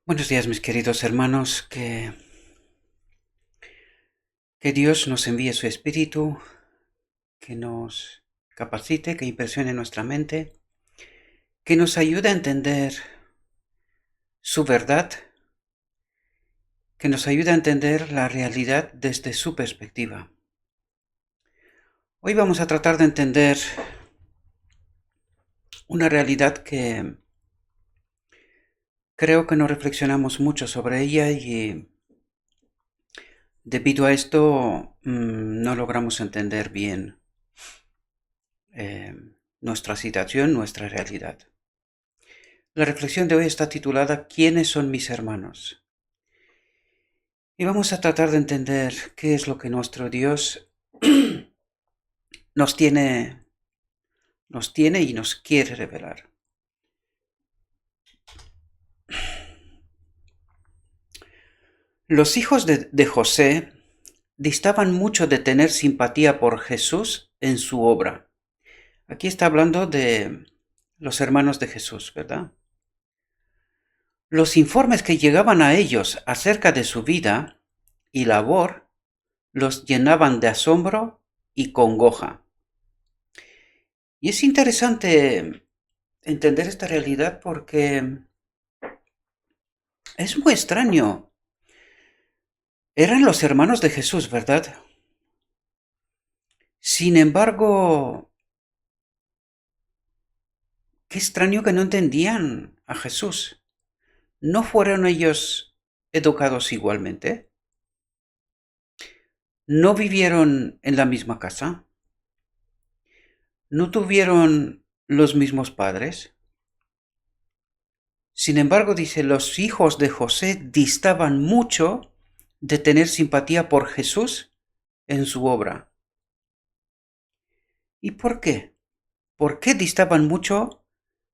Buenos días, mis queridos hermanos, que Dios nos envíe su Espíritu, que nos capacite, que impresione nuestra mente, que nos ayude a entender su verdad, que nos ayude a entender la realidad desde su perspectiva. Hoy vamos a tratar de entender una realidad que creo que no reflexionamos mucho sobre ella y debido a esto no logramos entender bien nuestra situación, nuestra realidad. La reflexión de hoy está titulada ¿Quiénes son mis hermanos? Y vamos a tratar de entender qué es lo que nuestro Dios nos tiene y nos quiere revelar. Los hijos de José distaban mucho de tener simpatía por Jesús en su obra. Aquí está hablando de los hermanos de Jesús, ¿verdad? Los informes que llegaban a ellos acerca de su vida y labor los llenaban de asombro y congoja. Y es interesante entender esta realidad porque es muy extraño. Eran los hermanos de Jesús, ¿verdad? Sin embargo, qué extraño que no entendían a Jesús. ¿No fueron ellos educados igualmente? ¿No vivieron en la misma casa? ¿No tuvieron los mismos padres? Sin embargo, dice, los hijos de José distaban mucho de tener simpatía por Jesús en su obra. ¿Y por qué? ¿Por qué distaban mucho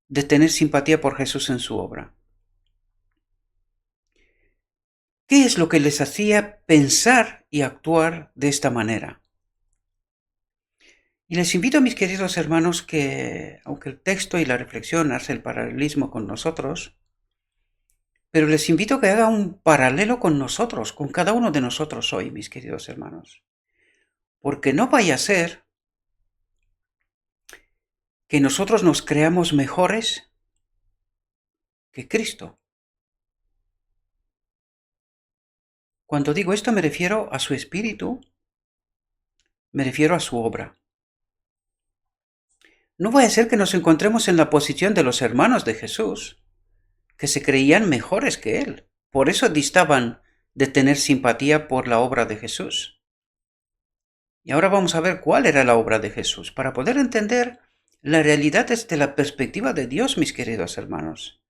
de tener simpatía por Jesús en su obra? ¿Qué es lo que les hacía pensar y actuar de esta manera? Y les invito, mis queridos hermanos, que, aunque el texto y la reflexión hace el paralelismo con nosotros, pero les invito a que haga un paralelo con nosotros, con cada uno de nosotros hoy, mis queridos hermanos. Porque no vaya a ser que nosotros nos creamos mejores que Cristo. Cuando digo esto me refiero a su espíritu, me refiero a su obra. No vaya a ser que nos encontremos en la posición de los hermanos de Jesús, que se creían mejores que él. Por eso distaban de tener simpatía por la obra de Jesús. Y ahora vamos a ver cuál era la obra de Jesús, para poder entender la realidad desde la perspectiva de Dios, mis queridos hermanos.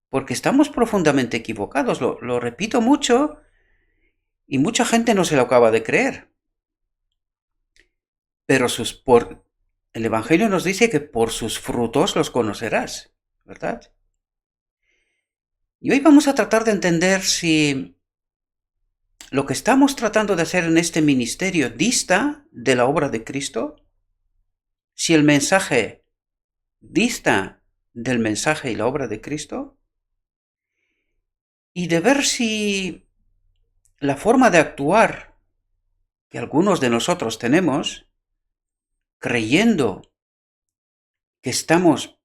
Porque estamos profundamente equivocados, lo repito mucho, y mucha gente no se lo acaba de creer. Pero el Evangelio nos dice que por sus frutos los conocerás, ¿verdad? Y hoy vamos a tratar de entender si lo que estamos tratando de hacer en este ministerio dista de la obra de Cristo, si el mensaje dista del mensaje y la obra de Cristo, y de ver si la forma de actuar que algunos de nosotros tenemos, creyendo que estamos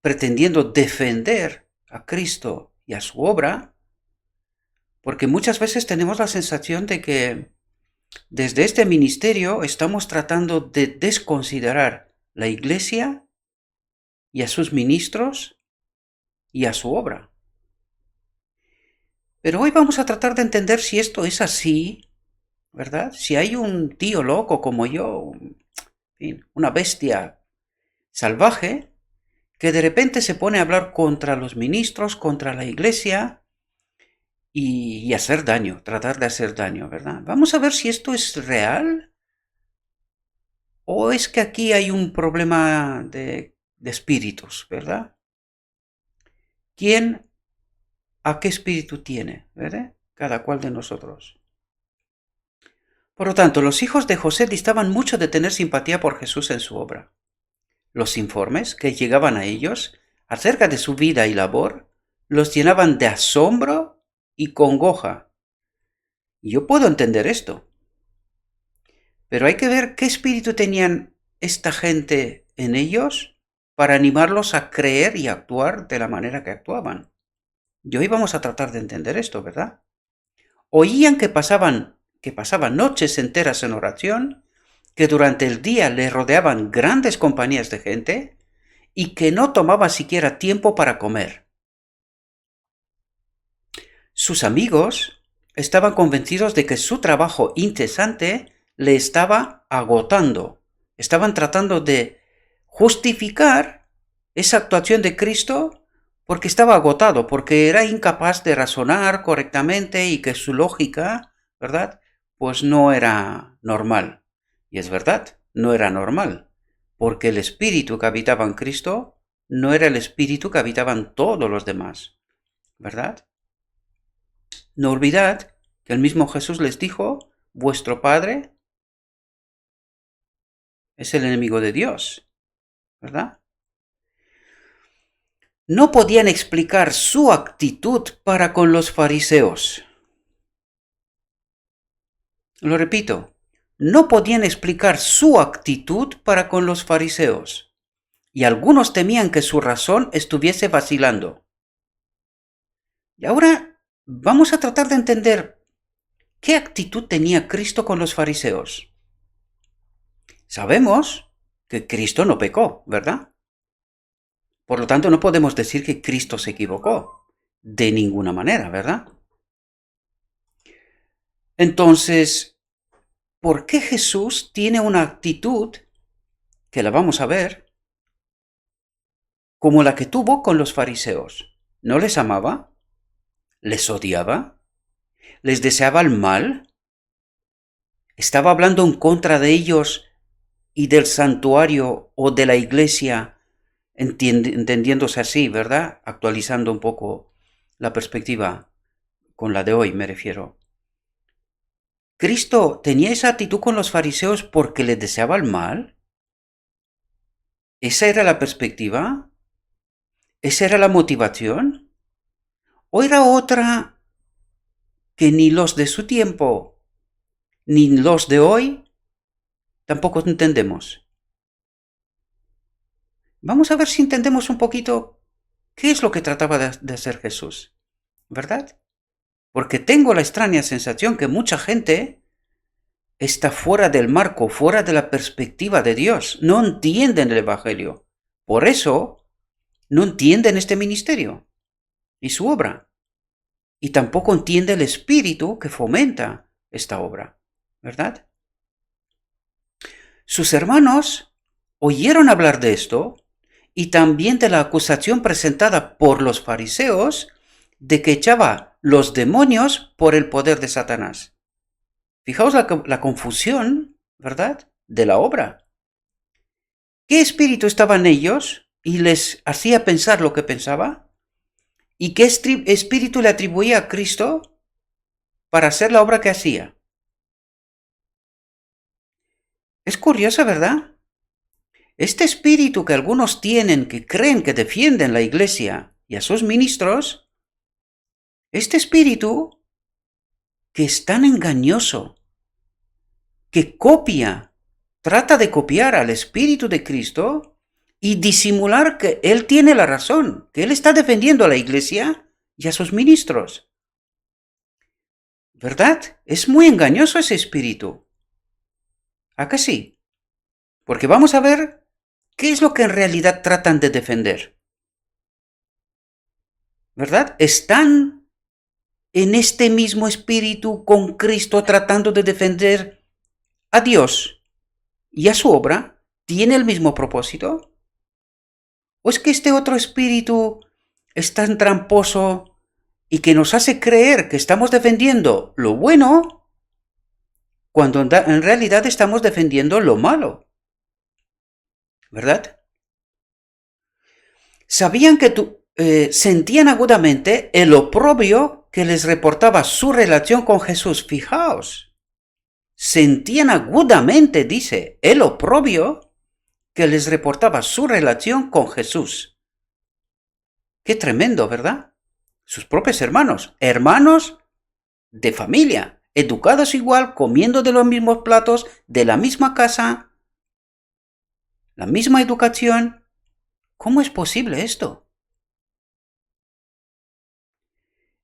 pretendiendo defender a Cristo y a su obra, porque muchas veces tenemos la sensación de que desde este ministerio estamos tratando de desconsiderar la Iglesia y a sus ministros y a su obra. Pero hoy vamos a tratar de entender si esto es así, ¿verdad? Si hay un tío loco como yo, en fin, una bestia salvaje, que de repente se pone a hablar contra los ministros, contra la Iglesia y hacer daño, tratar de hacer daño, ¿verdad? Vamos a ver si esto es real o es que aquí hay un problema de espíritus, ¿verdad? ¿Quién a qué espíritu tiene, ¿verdad? Cada cual de nosotros. Por lo tanto, los hijos de José distaban mucho de tener simpatía por Jesús en su obra. Los informes que llegaban a ellos acerca de su vida y labor los llenaban de asombro y congoja. Yo puedo entender esto, pero hay que ver qué espíritu tenían esta gente en ellos para animarlos a creer y actuar de la manera que actuaban. Y hoy vamos a tratar de entender esto, ¿verdad? Oían que pasaban noches enteras en oración, que durante el día les rodeaban grandes compañías de gente y que no tomaba siquiera tiempo para comer. Sus amigos estaban convencidos de que su trabajo incesante le estaba agotando. Estaban tratando de justificar esa actuación de Cristo porque estaba agotado, porque era incapaz de razonar correctamente y que su lógica, ¿verdad?, pues no era normal. Y es verdad, no era normal, porque el espíritu que habitaba en Cristo no era el espíritu que habitaban todos los demás, ¿verdad? No olvidad que el mismo Jesús les dijo, vuestro Padre es el enemigo de Dios, ¿verdad? No podían explicar su actitud para con los fariseos. Lo repito, no podían explicar su actitud para con los fariseos, y algunos temían que su razón estuviese vacilando. Y ahora vamos a tratar de entender qué actitud tenía Cristo con los fariseos. Sabemos que Cristo no pecó, ¿verdad? Por lo tanto, no podemos decir que Cristo se equivocó. De ninguna manera, ¿verdad? Entonces, ¿por qué Jesús tiene una actitud, que la vamos a ver, como la que tuvo con los fariseos? ¿No les amaba? ¿Les odiaba? ¿Les deseaba el mal? ¿Estaba hablando en contra de ellos y del santuario o de la iglesia, entendiéndose así, ¿verdad? Actualizando un poco la perspectiva con la de hoy, me refiero. ¿Cristo tenía esa actitud con los fariseos porque les deseaba el mal? ¿Esa era la perspectiva? ¿Esa era la motivación? ¿O era otra que ni los de su tiempo, ni los de hoy, tampoco entendemos? Vamos a ver si entendemos un poquito qué es lo que trataba de hacer Jesús, ¿verdad? Porque tengo la extraña sensación que mucha gente está fuera del marco, fuera de la perspectiva de Dios. No entienden el Evangelio. Por eso no entienden este ministerio y su obra. Y tampoco entiende el espíritu que fomenta esta obra, ¿verdad? Sus hermanos oyeron hablar de esto y también de la acusación presentada por los fariseos de que echaba los demonios por el poder de Satanás. Fijaos la confusión, ¿verdad?, de la obra. ¿Qué espíritu estaba en ellos y les hacía pensar lo que pensaba? ¿Y qué espíritu le atribuía a Cristo para hacer la obra que hacía? Es curioso, ¿verdad? Este espíritu que algunos tienen, que creen que defienden la iglesia y a sus ministros, este espíritu que es tan engañoso, que trata de copiar al espíritu de Cristo y disimular que él tiene la razón, que él está defendiendo a la iglesia y a sus ministros. ¿Verdad? Es muy engañoso ese espíritu. ¿A que sí? Porque vamos a ver qué es lo que en realidad tratan de defender. ¿Verdad? Están en este mismo espíritu con Cristo tratando de defender a Dios y a su obra. ¿Tiene el mismo propósito? ¿O es que este otro espíritu es tan tramposo y que nos hace creer que estamos defendiendo lo bueno cuando en realidad estamos defendiendo lo malo? ¿Verdad? Sabían que sentían agudamente el oprobio que les reportaba su relación con Jesús. Fijaos, sentían agudamente, dice, el oprobio que les reportaba su relación con Jesús. Qué tremendo, ¿verdad? sus propios hermanos, hermanos de familia, educados igual, comiendo de los mismos platos, de la misma casa, la misma educación. ¿Cómo es posible esto?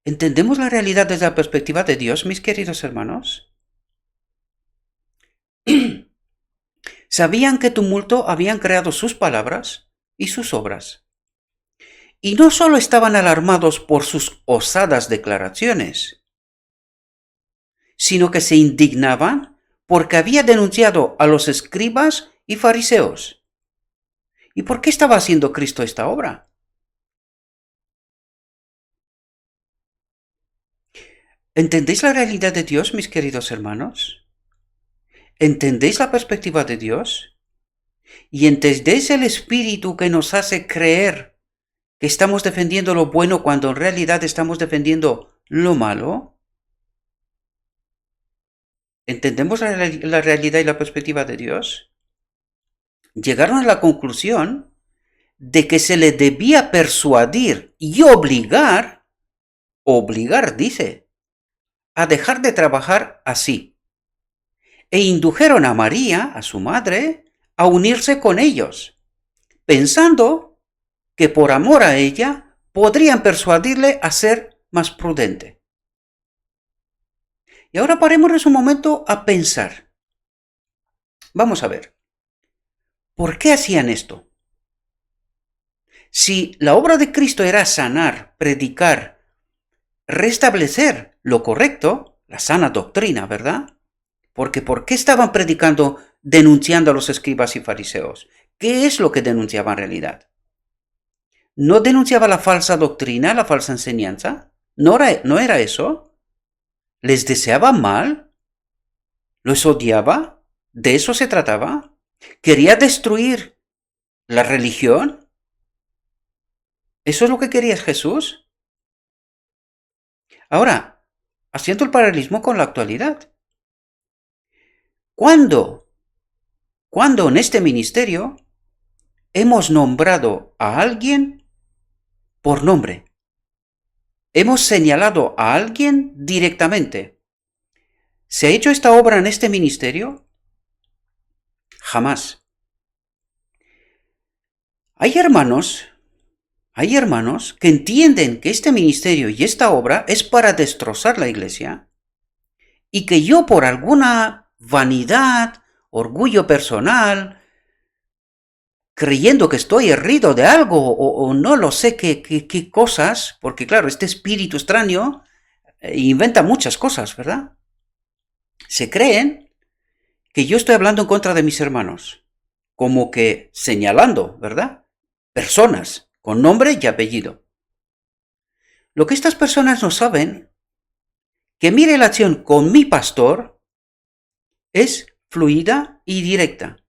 ¿Entendemos la realidad desde la perspectiva de Dios, mis queridos hermanos? Sabían que tumulto habían creado sus palabras y sus obras. Y no solo estaban alarmados por sus osadas declaraciones, sino que se indignaban porque había denunciado a los escribas y fariseos. ¿Y por qué estaba haciendo Cristo esta obra? ¿Entendéis la realidad de Dios, mis queridos hermanos? ¿Entendéis la perspectiva de Dios? ¿Y entendéis el espíritu que nos hace creer que estamos defendiendo lo bueno cuando en realidad estamos defendiendo lo malo? ¿Entendemos la realidad y la perspectiva de Dios? Llegaron a la conclusión de que se le debía persuadir y obligar, dice, a dejar de trabajar así. E indujeron a María, a su madre, a unirse con ellos, pensando que por amor a ella podrían persuadirle a ser más prudente. Y ahora parémonos un momento a pensar. Vamos a ver, ¿por qué hacían esto? Si la obra de Cristo era sanar, predicar, restablecer lo correcto, la sana doctrina, ¿verdad? Porque ¿por qué estaban predicando, denunciando a los escribas y fariseos? ¿Qué es lo que denunciaban en realidad? ¿No denunciaba la falsa doctrina, la falsa enseñanza? ¿No era eso? ¿Les deseaba mal? ¿Los odiaba? ¿De eso se trataba? ¿Quería destruir la religión? ¿Eso es lo que quería Jesús? Ahora, haciendo el paralelismo con la actualidad. ¿Cuándo en este ministerio hemos nombrado a alguien por nombre? Hemos señalado a alguien directamente. ¿Se ha hecho esta obra en este ministerio? Jamás. Hay hermanos que entienden que este ministerio y esta obra es para destrozar la iglesia y que yo por alguna vanidad, orgullo personal, creyendo que estoy herido de algo o no lo sé qué cosas, porque claro, este espíritu extraño inventa muchas cosas, ¿verdad? Se creen que yo estoy hablando en contra de mis hermanos, como que señalando, ¿verdad? Personas con nombre y apellido. Lo que estas personas no saben, que mi relación con mi pastor es fluida y directa.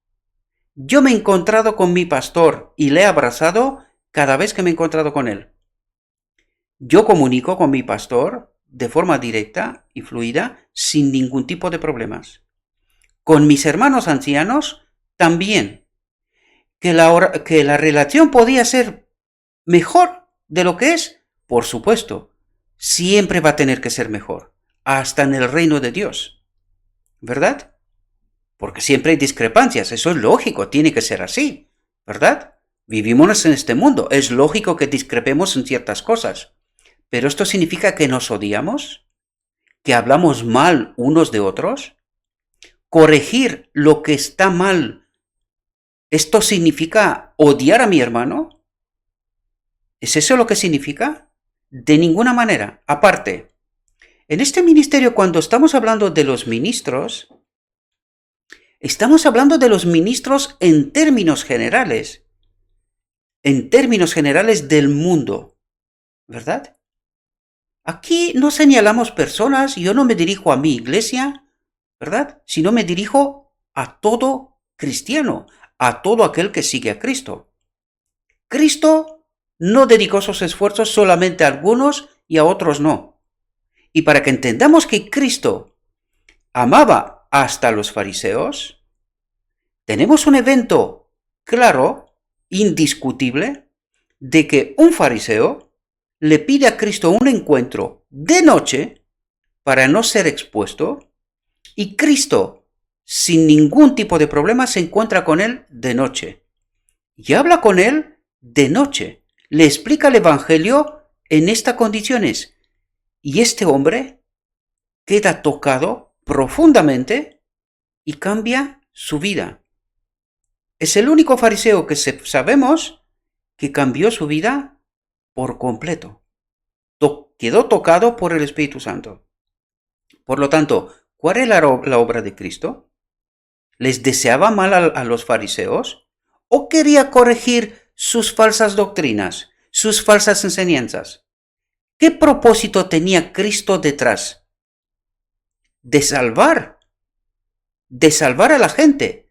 Yo me he encontrado con mi pastor y le he abrazado cada vez que me he encontrado con él. Yo comunico con mi pastor de forma directa y fluida sin ningún tipo de problemas. Con mis hermanos ancianos también. Que la relación podía ser mejor de lo que es, por supuesto, siempre va a tener que ser mejor, hasta en el reino de Dios, ¿verdad? Porque siempre hay discrepancias, eso es lógico, tiene que ser así, ¿verdad? Vivimos en este mundo, es lógico que discrepemos en ciertas cosas, pero ¿esto significa que nos odiamos? ¿Que hablamos mal unos de otros? ¿Corregir lo que está mal? ¿Esto significa odiar a mi hermano? ¿Es eso lo que significa? De ninguna manera. Aparte, en este ministerio, cuando estamos hablando de los ministros, estamos hablando de los ministros en términos generales del mundo, ¿verdad? Aquí no señalamos personas, yo no me dirijo a mi iglesia, ¿verdad? Sino me dirijo a todo cristiano, a todo aquel que sigue a Cristo. Cristo no dedicó sus esfuerzos solamente a algunos y a otros no. Y para que entendamos que Cristo amaba hasta a los fariseos, tenemos un evento claro, indiscutible, de que un fariseo le pide a Cristo un encuentro de noche para no ser expuesto, y Cristo, sin ningún tipo de problema, se encuentra con él de noche. Y habla con él de noche. Le explica el Evangelio en estas condiciones. Y este hombre queda tocado profundamente y cambia su vida. Es el único fariseo que sabemos que cambió su vida por completo. Quedó tocado por el Espíritu Santo. Por lo tanto, ¿cuál es la obra de Cristo? ¿Les deseaba mal a los fariseos? ¿O quería corregir sus falsas doctrinas, sus falsas enseñanzas? ¿Qué propósito tenía Cristo detrás? De salvar a la gente.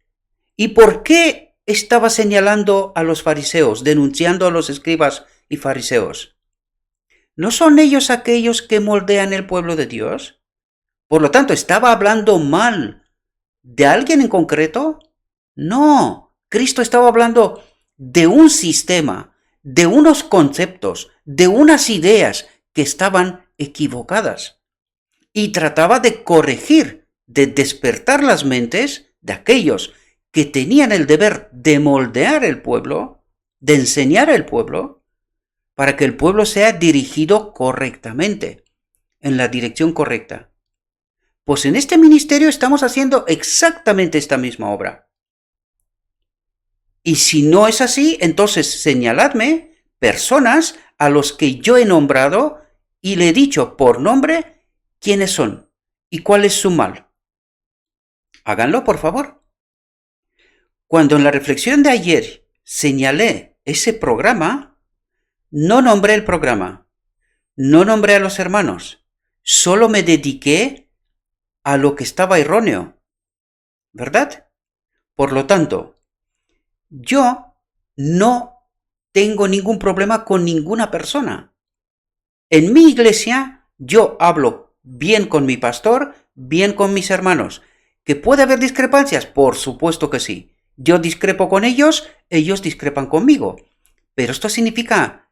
¿Y por qué estaba señalando a los fariseos, denunciando a los escribas y fariseos? ¿No son ellos aquellos que moldean el pueblo de Dios? Por lo tanto, ¿estaba hablando mal de alguien en concreto? No, Cristo estaba hablando de un sistema, de unos conceptos, de unas ideas que estaban equivocadas. Y trataba de corregir, de despertar las mentes de aquellos que tenían el deber de moldear el pueblo, de enseñar al pueblo, para que el pueblo sea dirigido correctamente, en la dirección correcta. Pues en este ministerio estamos haciendo exactamente esta misma obra. Y si no es así, entonces señaladme personas a los que yo he nombrado y le he dicho por nombre quiénes son y cuál es su mal. Háganlo, por favor. Cuando en la reflexión de ayer señalé ese programa, no nombré el programa, no nombré a los hermanos, solo me dediqué a lo que estaba erróneo, ¿verdad? Por lo tanto, yo no tengo ningún problema con ninguna persona. En mi iglesia yo hablo bien con mi pastor, bien con mis hermanos. ¿Que puede haber discrepancias? Por supuesto que sí. Yo discrepo con ellos, ellos discrepan conmigo. Pero esto significa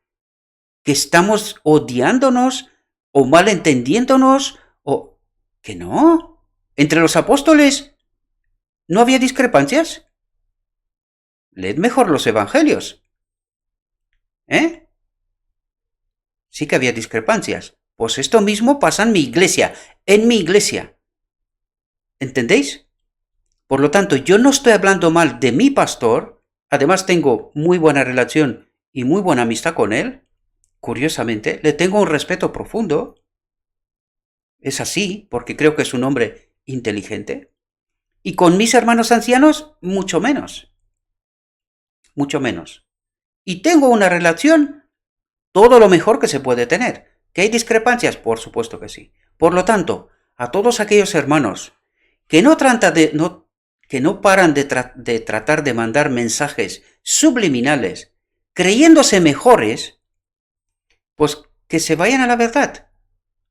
que estamos odiándonos o malentendiéndonos o que no. Entre los apóstoles no había discrepancias. Leed mejor los evangelios. Sí que había discrepancias. Pues esto mismo pasa en mi iglesia. ¿Entendéis? Por lo tanto, yo no estoy hablando mal de mi pastor. Además, tengo muy buena relación y muy buena amistad con él. Curiosamente, le tengo un respeto profundo. Es así, porque creo que es un hombre inteligente. Y con mis hermanos ancianos, mucho menos. Mucho menos. Y tengo una relación todo lo mejor que se puede tener. ¿Que hay discrepancias? Por supuesto que sí. Por lo tanto, a todos aquellos hermanos que no paran de tratar de mandar mensajes subliminales, creyéndose mejores, pues que se vayan a la verdad,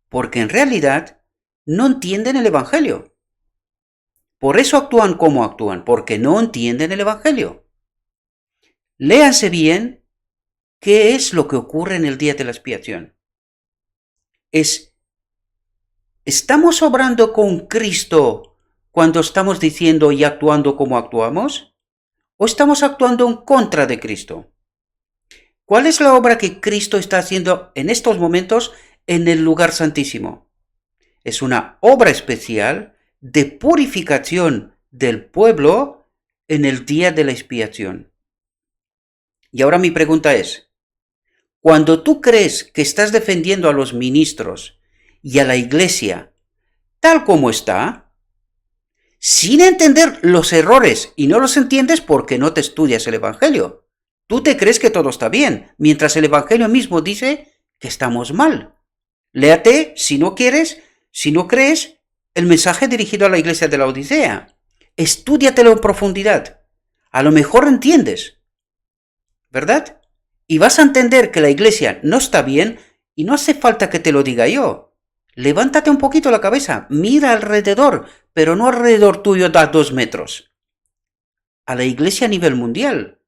porque en realidad no entienden el Evangelio. Por eso actúan como actúan, porque no entienden el Evangelio. Léanse bien qué es lo que ocurre en el día de la expiación. ¿Estamos obrando con Cristo cuando estamos diciendo y actuando como actuamos? ¿O estamos actuando en contra de Cristo? ¿Cuál es la obra que Cristo está haciendo en estos momentos en el lugar santísimo? Es una obra especial de purificación del pueblo en el día de la expiación. Y ahora mi pregunta es, cuando tú crees que estás defendiendo a los ministros y a la iglesia tal como está, sin entender los errores, y no los entiendes porque no te estudias el Evangelio. Tú te crees que todo está bien, mientras el Evangelio mismo dice que estamos mal. Léate, si no quieres, si no crees, el mensaje dirigido a la iglesia de la Odisea. Estúdiatelo en profundidad. A lo mejor entiendes, ¿verdad? Y vas a entender que la iglesia no está bien y no hace falta que te lo diga yo. Levántate un poquito la cabeza, mira alrededor, pero no alrededor tuyo da 2 metros. A la iglesia a nivel mundial.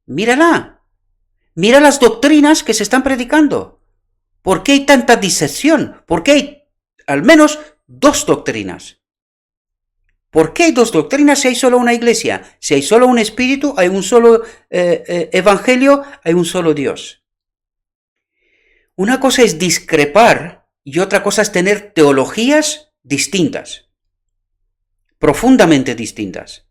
Mírala. Mira las doctrinas que se están predicando. ¿Por qué hay tanta disección? ¿Por qué hay al menos dos doctrinas? ¿Por qué hay dos doctrinas si hay solo una iglesia? Si hay solo un espíritu, hay un solo evangelio, hay un solo Dios. Una cosa es discrepar y otra cosa es tener teologías distintas, profundamente distintas.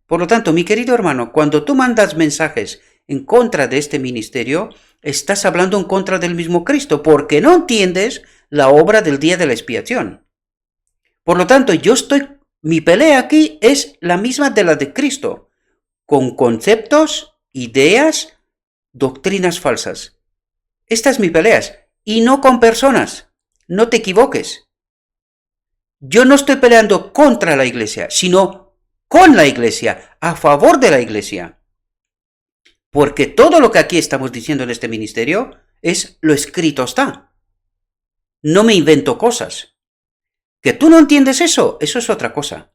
Por lo tanto, mi querido hermano, cuando tú mandas mensajes en contra de este ministerio, estás hablando en contra del mismo Cristo, porque no entiendes la obra del día de la expiación. Por lo tanto, mi pelea aquí es la misma de la de Cristo, con conceptos, ideas, doctrinas falsas. Esta es mi pelea, y no con personas. No te equivoques. Yo no estoy peleando contra la iglesia, sino con la iglesia, a favor de la iglesia. Porque todo lo que aquí estamos diciendo en este ministerio es lo escrito está. No me invento cosas. Que tú no entiendes eso es otra cosa.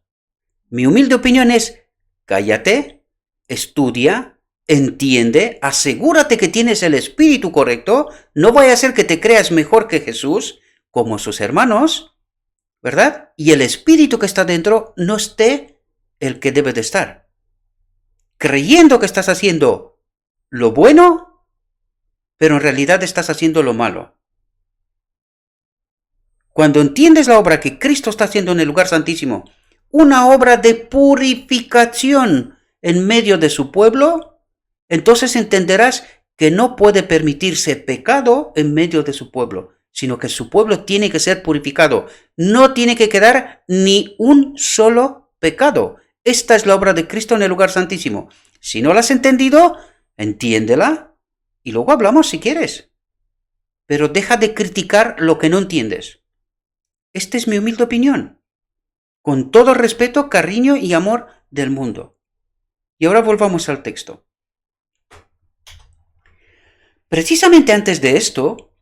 Mi humilde opinión es, cállate, estudia, entiende, asegúrate que tienes el espíritu correcto, no vaya a ser que te creas mejor que Jesús, como sus hermanos, ¿verdad? Y el espíritu que está dentro no esté el que debe de estar. Creyendo que estás haciendo lo bueno, pero en realidad estás haciendo lo malo. Cuando entiendes la obra que Cristo está haciendo en el lugar santísimo, una obra de purificación en medio de su pueblo, entonces entenderás que no puede permitirse pecado en medio de su pueblo, sino que su pueblo tiene que ser purificado. No tiene que quedar ni un solo pecado. Esta es la obra de Cristo en el lugar santísimo. Si no la has entendido, entiéndela y luego hablamos si quieres. Pero deja de criticar lo que no entiendes. Esta es mi humilde opinión. Con todo respeto, cariño y amor del mundo. Y ahora volvamos al texto. Precisamente antes de esto,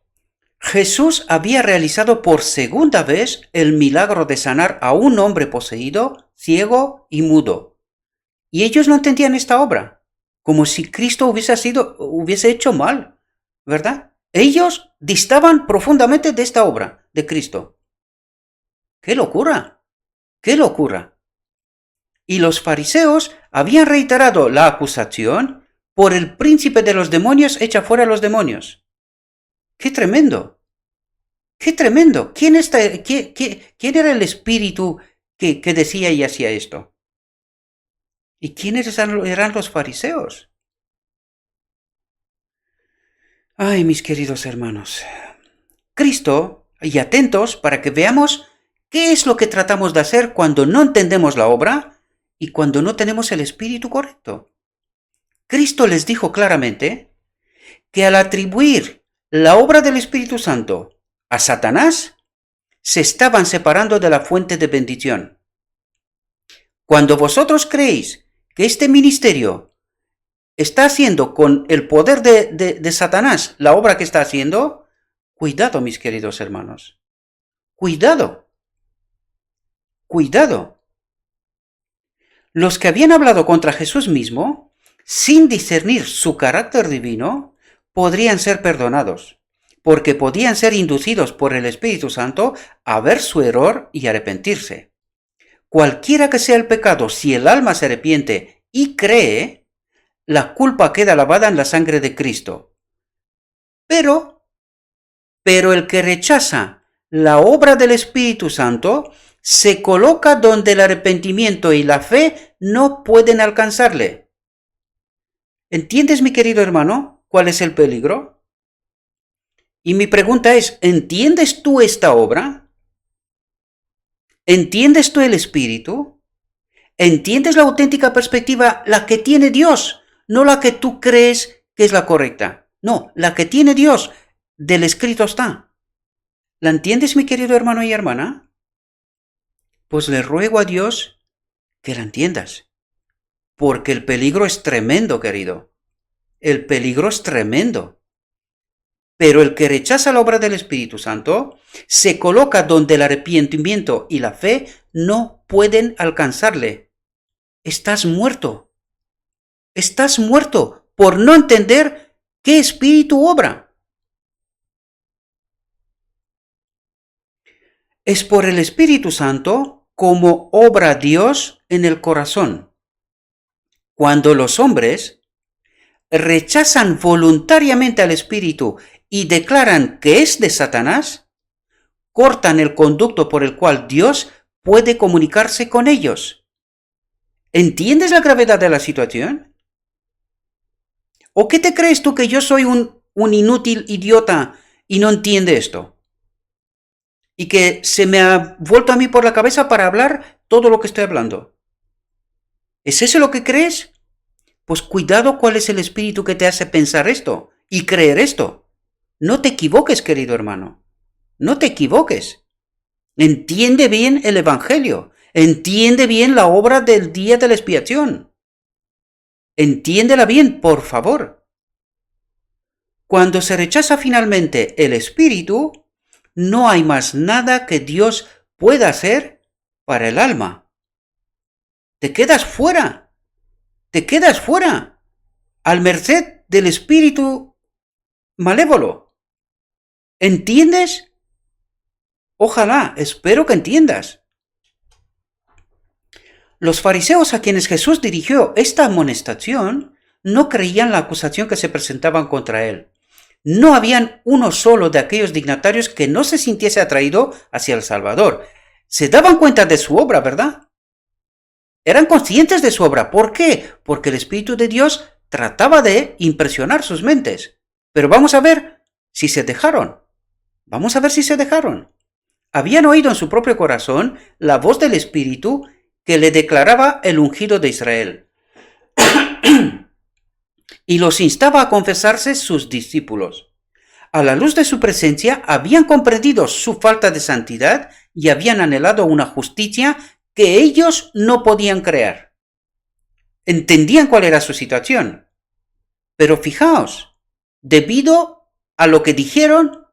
Jesús había realizado por segunda vez el milagro de sanar a un hombre poseído, ciego y mudo. Y ellos no entendían esta obra, como si Cristo hubiese hecho mal, ¿verdad? Ellos distaban profundamente de esta obra de Cristo. ¡Qué locura! ¡Qué locura! Y los fariseos habían reiterado la acusación: por el príncipe de los demonios echa fuera a los demonios. ¡Qué tremendo! ¡Qué tremendo! ¿Quién era el espíritu que decía y hacía esto? ¿Y quiénes eran los fariseos? Ay, mis queridos hermanos, Cristo, y atentos para que veamos qué es lo que tratamos de hacer cuando no entendemos la obra y cuando no tenemos el espíritu correcto. Cristo les dijo claramente que al atribuir la obra del Espíritu Santo a Satanás, se estaban separando de la fuente de bendición. Cuando vosotros creéis que este ministerio está haciendo con el poder de Satanás la obra que está haciendo, cuidado, mis queridos hermanos. Cuidado. Cuidado. Los que habían hablado contra Jesús mismo, sin discernir su carácter divino, podrían ser perdonados, porque podían ser inducidos por el Espíritu Santo a ver su error y arrepentirse. Cualquiera que sea el pecado, si el alma se arrepiente y cree, la culpa queda lavada en la sangre de Cristo. Pero el que rechaza la obra del Espíritu Santo se coloca donde el arrepentimiento y la fe no pueden alcanzarle. ¿Entiendes, mi querido hermano, cuál es el peligro? Y mi pregunta es, ¿entiendes tú esta obra? ¿Entiendes tú el Espíritu? ¿Entiendes la auténtica perspectiva, la que tiene Dios? No la que tú crees que es la correcta. No, la que tiene Dios. Del escrito está. ¿La entiendes, mi querido hermano y hermana? Pues le ruego a Dios que la entiendas. Porque el peligro es tremendo, querido. El peligro es tremendo. Pero el que rechaza la obra del Espíritu Santo se coloca donde el arrepentimiento y la fe no pueden alcanzarle. Estás muerto. Estás muerto por no entender qué espíritu obra. Es por el Espíritu Santo como obra Dios en el corazón. Cuando los hombres rechazan voluntariamente al Espíritu y declaran que es de Satanás, cortan el conducto por el cual Dios puede comunicarse con ellos. ¿Entiendes la gravedad de la situación? ¿O qué te crees tú que yo soy un inútil idiota y no entiende esto? Y que se me ha vuelto a mí por la cabeza para hablar todo lo que estoy hablando. ¿Es eso lo que crees? Pues cuidado cuál es el espíritu que te hace pensar esto y creer esto. No te equivoques, querido hermano. No te equivoques. Entiende bien el Evangelio. Entiende bien la obra del día de la expiación. Entiéndela bien, por favor. Cuando se rechaza finalmente el espíritu, no hay más nada que Dios pueda hacer para el alma. Te quedas fuera. Te quedas fuera. Al merced del espíritu malévolo. ¿Entiendes? Ojalá, espero que entiendas. Los fariseos a quienes Jesús dirigió esta amonestación no creían la acusación que se presentaban contra él. No habían uno solo de aquellos dignatarios que no se sintiese atraído hacia el Salvador. Se daban cuenta de su obra, ¿verdad? Eran conscientes de su obra. ¿Por qué? Porque el Espíritu de Dios trataba de impresionar sus mentes. Pero vamos a ver si se dejaron. Vamos a ver si se dejaron. Habían oído en su propio corazón la voz del Espíritu que le declaraba el ungido de Israel. Y los instaba a confesarse sus discípulos. A la luz de su presencia habían comprendido su falta de santidad y habían anhelado una justicia que ellos no podían crear. Entendían cuál era su situación. Pero fijaos, debido a lo que dijeron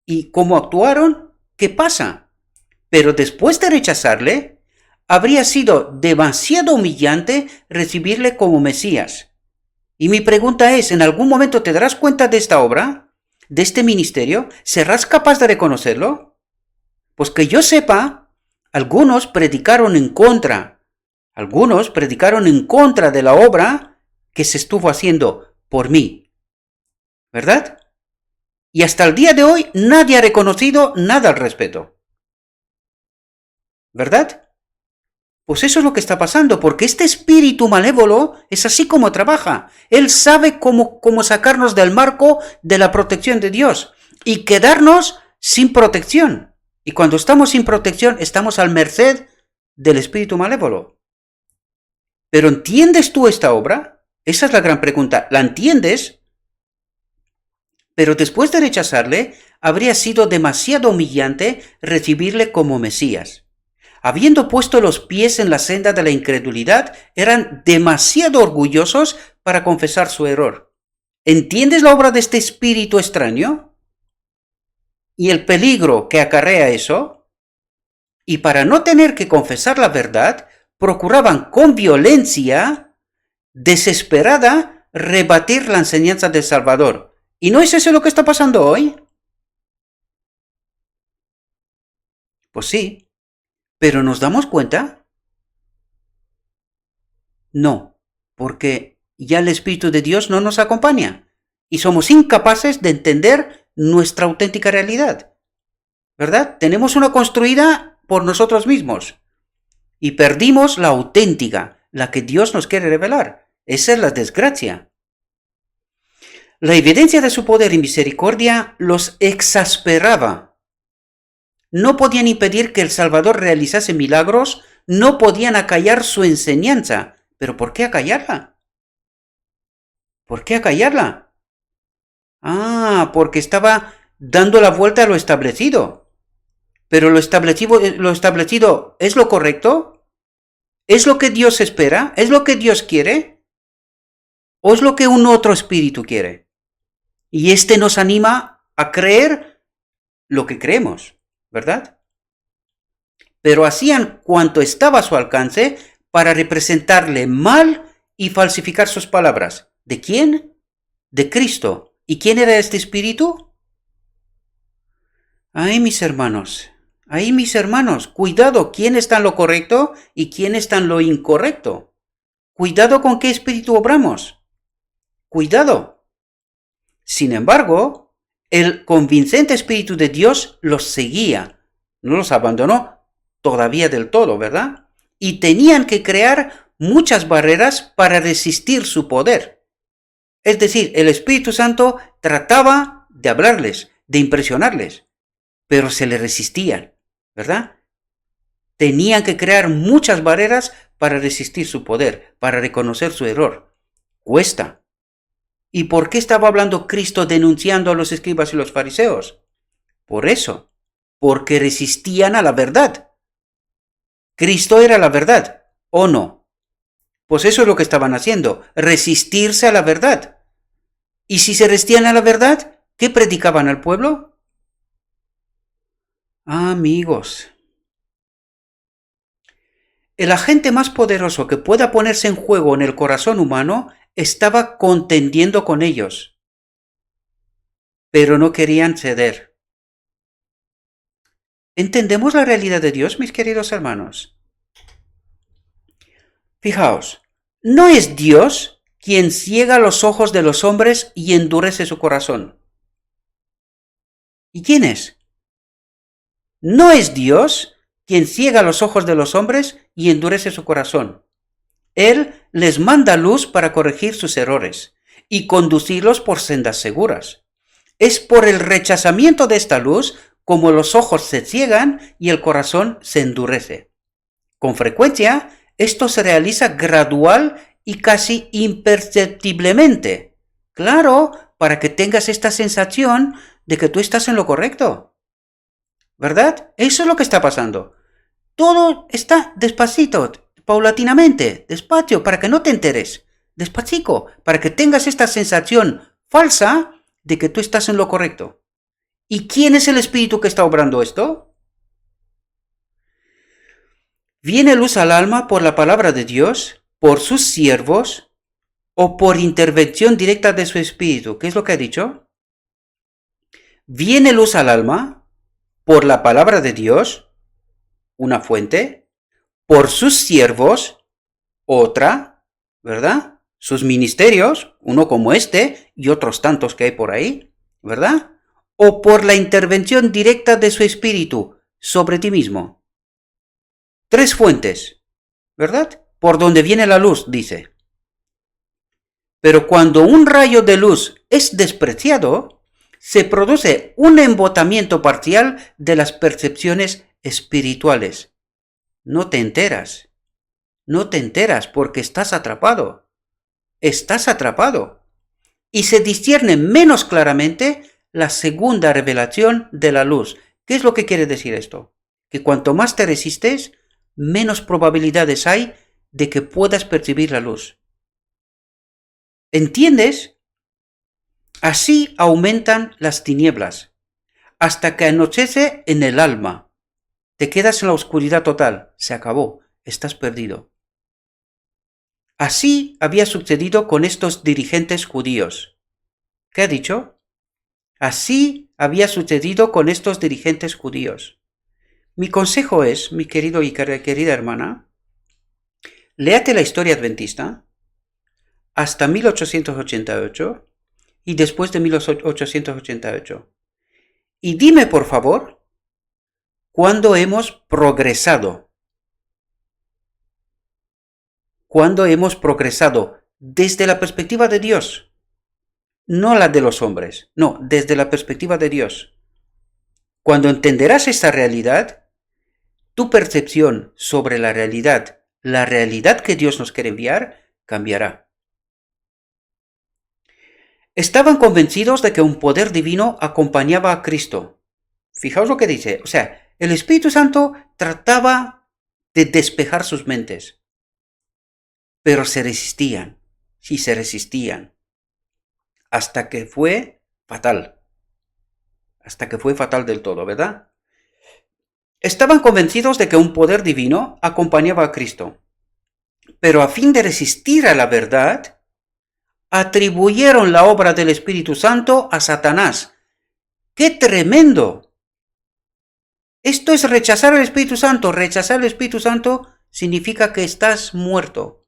y cómo actuaron, ¿qué pasa? Pero después de rechazarle, habría sido demasiado humillante recibirle como Mesías. Y mi pregunta es, ¿en algún momento te darás cuenta de esta obra, de este ministerio? ¿Serás capaz de reconocerlo? Pues que yo sepa, algunos predicaron en contra de la obra que se estuvo haciendo por mí. ¿Verdad? Y hasta el día de hoy nadie ha reconocido nada al respecto. ¿Verdad? Pues eso es lo que está pasando, porque este espíritu malévolo es así como trabaja. Él sabe cómo sacarnos del marco de la protección de Dios y quedarnos sin protección. Y cuando estamos sin protección, estamos al merced del espíritu malévolo. ¿Pero entiendes tú esta obra? Esa es la gran pregunta. ¿La entiendes? Pero después de rechazarle, habría sido demasiado humillante recibirle como Mesías. Habiendo puesto los pies en la senda de la incredulidad, eran demasiado orgullosos para confesar su error. ¿Entiendes la obra de este espíritu extraño? ¿Y el peligro que acarrea eso? Y para no tener que confesar la verdad, procuraban con violencia desesperada rebatir la enseñanza del Salvador. ¿Y no es eso lo que está pasando hoy? Pues sí. ¿Pero nos damos cuenta? No, porque ya el Espíritu de Dios no nos acompaña y somos incapaces de entender nuestra auténtica realidad. ¿Verdad? Tenemos una construida por nosotros mismos y perdimos la auténtica, la que Dios nos quiere revelar. Esa es la desgracia. La evidencia de su poder y misericordia los exasperaba. No podían impedir que el Salvador realizase milagros, no podían acallar su enseñanza. ¿Pero por qué acallarla? ¿Por qué acallarla? Porque estaba dando la vuelta a lo establecido. ¿Pero lo establecido es lo correcto? ¿Es lo que Dios espera? ¿Es lo que Dios quiere? ¿O es lo que un otro espíritu quiere? Y este nos anima a creer lo que creemos, ¿verdad? Pero hacían cuanto estaba a su alcance para representarle mal y falsificar sus palabras. ¿De quién? De Cristo. ¿Y quién era este espíritu? Ay, mis hermanos, Ahí, mis hermanos, cuidado, ¿quién está en lo correcto y quién está en lo incorrecto? Cuidado con qué espíritu obramos. Cuidado. Sin embargo, el convincente espíritu de Dios los seguía. No los abandonó todavía del todo, ¿verdad? Y tenían que crear muchas barreras para resistir su poder. Es decir, el Espíritu Santo trataba de hablarles, de impresionarles, pero se le resistían, ¿verdad? Tenían que crear muchas barreras para resistir su poder, para reconocer su error. Cuesta. ¿Y por qué estaba hablando Cristo denunciando a los escribas y los fariseos? Por eso, porque resistían a la verdad. Cristo era la verdad, ¿o no? Pues eso es lo que estaban haciendo, resistirse a la verdad. ¿Y si se resistían a la verdad, qué predicaban al pueblo? Amigos, el agente más poderoso que pueda ponerse en juego en el corazón humano estaba contendiendo con ellos, pero no querían ceder. ¿Entendemos la realidad de Dios, mis queridos hermanos? Fijaos, no es Dios quien ciega los ojos de los hombres y endurece su corazón. ¿Y quién es? No es Dios quien ciega los ojos de los hombres y endurece su corazón. Él les manda luz para corregir sus errores y conducirlos por sendas seguras. Es por el rechazamiento de esta luz como los ojos se ciegan y el corazón se endurece. Con frecuencia, esto se realiza gradual y casi imperceptiblemente. Claro, para que tengas esta sensación de que tú estás en lo correcto. ¿Verdad? Eso es lo que está pasando. Todo está despacito, paulatinamente, despacio, para que no te enteres. Despacito, para que tengas esta sensación falsa de que tú estás en lo correcto. ¿Y quién es el espíritu que está obrando esto? ¿Viene luz al alma por la palabra de Dios, por sus siervos o por intervención directa de su espíritu? ¿Qué es lo que ha dicho? ¿Viene luz al alma por la palabra de Dios, una fuente, por sus siervos, otra, ¿verdad? Sus ministerios, uno como este y otros tantos que hay por ahí, ¿verdad? O por la intervención directa de su espíritu sobre ti mismo. Tres fuentes, ¿verdad? Por donde viene la luz, dice. Pero cuando un rayo de luz es despreciado, se produce un embotamiento parcial de las percepciones espirituales. No te enteras. No te enteras porque estás atrapado. Estás atrapado. Y se discierne menos claramente la segunda revelación de la luz. ¿Qué es lo que quiere decir esto? Que cuanto más te resistes, menos probabilidades hay de que puedas percibir la luz. ¿Entiendes? Así aumentan las tinieblas, hasta que anochece en el alma. Te quedas en la oscuridad total. Se acabó. Estás perdido. Así había sucedido con estos dirigentes judíos. ¿Qué ha dicho? Así había sucedido con estos dirigentes judíos. Mi consejo es, mi querido y querida hermana, léate la historia adventista hasta 1888 y después de 1888. Y dime, por favor, ¿cuándo hemos progresado? ¿Cuándo hemos progresado desde la perspectiva de Dios? No la de los hombres, no, desde la perspectiva de Dios. Cuando entenderás esta realidad, tu percepción sobre la realidad que Dios nos quiere enviar, cambiará. Estaban convencidos de que un poder divino acompañaba a Cristo. Fijaos lo que dice, o sea, el Espíritu Santo trataba de despejar sus mentes, pero se resistían, sí se resistían, hasta que fue fatal del todo, ¿verdad? Estaban convencidos de que un poder divino acompañaba a Cristo, pero a fin de resistir a la verdad, atribuyeron la obra del Espíritu Santo a Satanás. ¡Qué tremendo! Esto es rechazar al Espíritu Santo. Rechazar al Espíritu Santo significa que estás muerto.